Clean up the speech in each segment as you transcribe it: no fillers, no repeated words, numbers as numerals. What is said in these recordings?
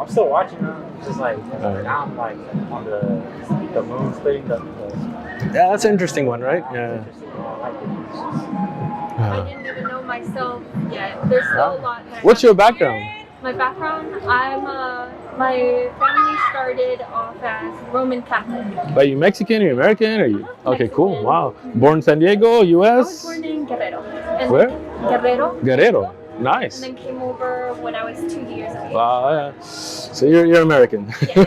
I'm still watching them. Just like now I'm like on the moon splitting the Yeah, that's an interesting one, right? Yeah. I didn't even know myself yet. There's still a lot. What's your background? My background, my family started off as Roman Catholic. Are you Mexican? Are you American? Are you? Okay, cool. Wow. Born in San Diego, I was U.S. born in Guerrero. And Where? Guerrero. Guerrero. Nice. And then came over when I was 2 years old. Wow. Yeah. So you're American. Yeah.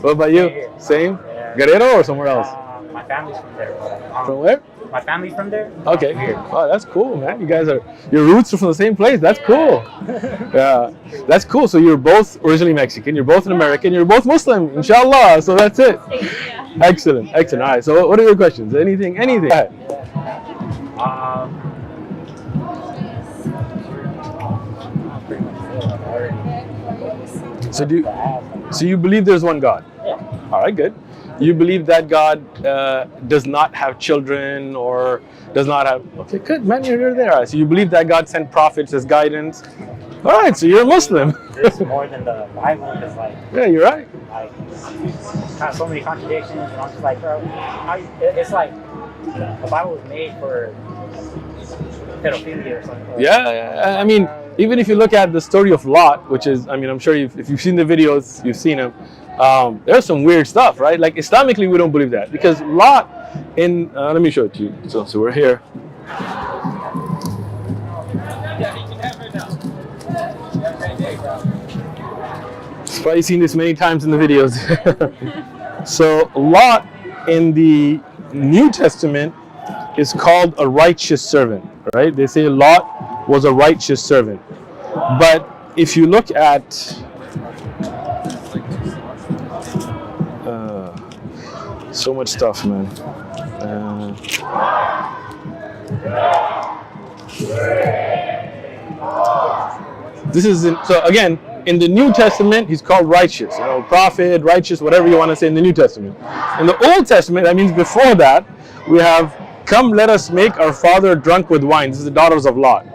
What about you? Same? Yeah. Guerrero or somewhere else? My family's from there. From where? My family's from there. Okay. Oh, that's cool, man. You guys are, your roots are from the same place. That's cool. Yeah, that's cool. So you're both originally Mexican. You're both an American. You're both Muslim, inshallah. So that's it. Yeah. Excellent. Excellent. All right. So what are your questions? Anything? Anything? So so you believe there's one God? Yeah. All right, good. You believe that God does not have children or does not have... Okay, good, man, you're there. All right, so you believe that God sent prophets as guidance. All right, so you're a Muslim. There's more than the Bible. It's like... Yeah, you're right. Like, kind of so many contradictions. And I'm just like, bro, it's like the Bible was made for pedophilia or something. Yeah, I mean, even if you look at the story of Lot, which is, I mean, I'm sure if you've seen the videos, you've seen them. There's some weird stuff, right? Like Islamically, we don't believe that because Lot in, let me show it to you. So we're here. You've probably seen this many times in the videos. So Lot in the New Testament is called a righteous servant, right? They say Lot was a righteous servant. But if you look at so much stuff, man. This is so again in the New Testament he's called righteous, prophet, righteous, whatever you want to say in the New Testament. In the Old Testament, that means before that, we have come, let us make our father drunk with wine. This is the daughters of Lot,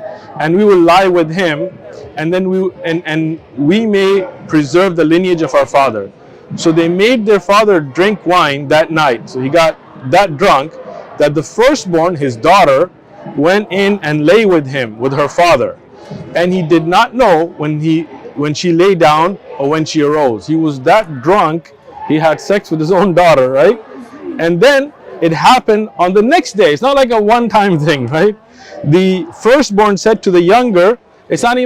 and we will lie with him, and then we may preserve the lineage of our father. So they made their father drink wine that night. So he got that drunk that the firstborn, his daughter, went in and lay with him, with her father. And he did not know when she lay down or when she arose. He was that drunk, he had sex with his own daughter, right? And then it happened on the next day. It's not like a one-time thing, right? The firstborn said to the younger, it's not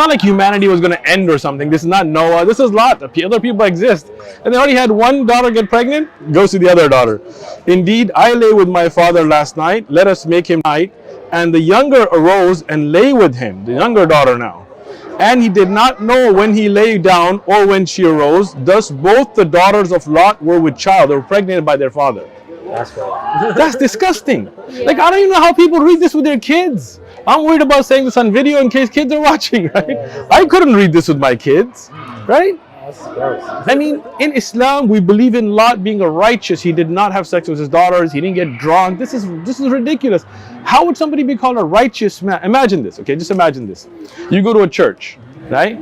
like humanity was going to end or something. This is not Noah. This is Lot. Other people exist. And they already had one daughter get pregnant, goes to the other daughter. Indeed, I lay with my father last night. Let us make him night. And the younger arose and lay with him, the younger daughter now. And he did not know when he lay down or when she arose. Thus both the daughters of Lot were with child. They were pregnant by their father. That's right. That's disgusting. Like, I don't even know how people read this with their kids. I'm worried about saying this on video in case kids are watching, right? I couldn't read this with my kids, right? I mean, in Islam, we believe in Lot being a righteous. He did not have sex with his daughters. He didn't get drunk. This is ridiculous. How would somebody be called a righteous man? Imagine this, okay? Just imagine this. You go to a church, right?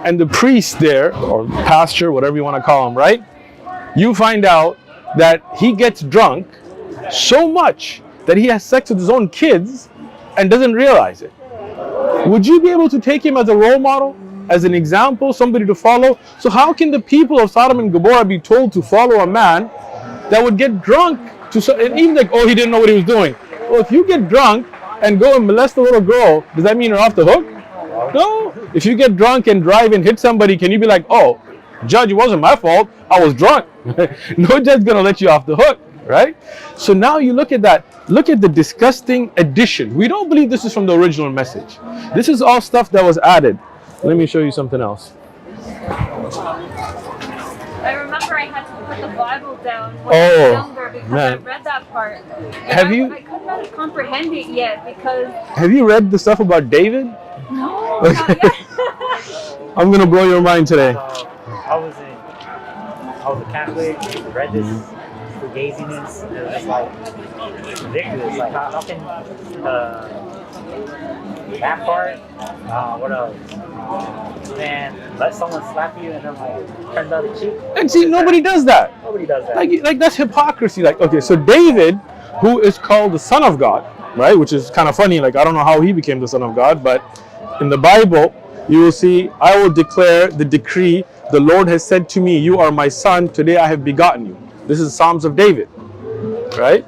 And the priest there, or pastor, whatever you want to call him, right? You find out that he gets drunk so much that he has sex with his own kids and doesn't realize it. Would you be able to take him as a role model, as an example, somebody to follow? So how can the people of Sodom and Gomorrah be told to follow a man that would get drunk and even like, oh, he didn't know what he was doing? Well, if you get drunk and go and molest a little girl, does that mean you're off the hook? No. If you get drunk and drive and hit somebody, can you be like, oh, judge, it wasn't my fault, I was drunk? No judge gonna let you off the hook, right? So now you look at that. Look at the disgusting addition. We don't believe this is from the original message. This is all stuff that was added. Let me show you something else. I remember I had to put the Bible down when I was younger because I read that part. And I could not comprehend it yet because... Have you read the stuff about David? No, not yet. I'm going to blow your mind today. I was a Catholic, read this fugaziness, and it was just like ridiculous. Like how can That part. What else? And let someone slap you and then like turn the other cheek. And see, nobody does that. Nobody does that. Like that's hypocrisy. Like, okay, so David, who is called the Son of God, right? Which is kind of funny. Like, I don't know how he became the Son of God, but in the Bible, you will see, I will declare the decree. The Lord has said to me, you are my son. Today I have begotten you. This is Psalms of David, right?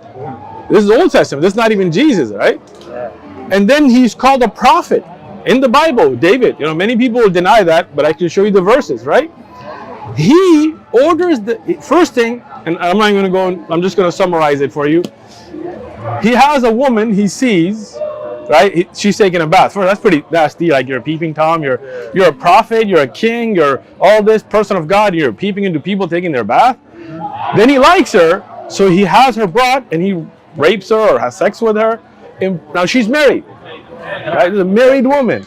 This is the Old Testament. This is not even Jesus, right? Yeah. And then he's called a prophet in the Bible, David. You know, many people will deny that, but I can show you the verses, right? He orders the first thing, and I'm not going to go, I'm just going to summarize it for you. He has a woman he sees, right? She's taking a bath. First, that's pretty nasty. Like, you're a peeping Tom, you're a prophet, you're a king, you're all this person of God, you're peeping into people taking their bath. Then he likes her, so he has her brought and he rapes her or has sex with her. And now she's married, right? She's a married woman,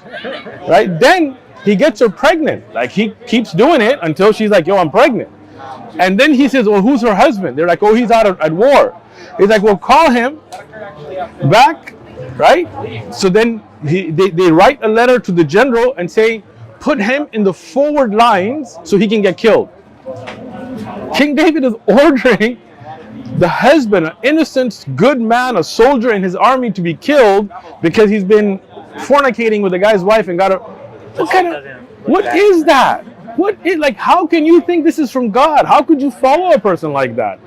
right? Then he gets her pregnant. Like, he keeps doing it until she's like, yo, I'm pregnant. And then he says, well, who's her husband? They're like, oh, he's out at war. He's like, well, call him back, right? So then they write a letter to the general and say, put him in the forward lines so he can get killed. King David is ordering the husband, an innocent, good man, a soldier in his army, to be killed because he's been fornicating with the guy's wife and got her. What is that? What is, like, how can you think this is from God? How could you follow a person like that?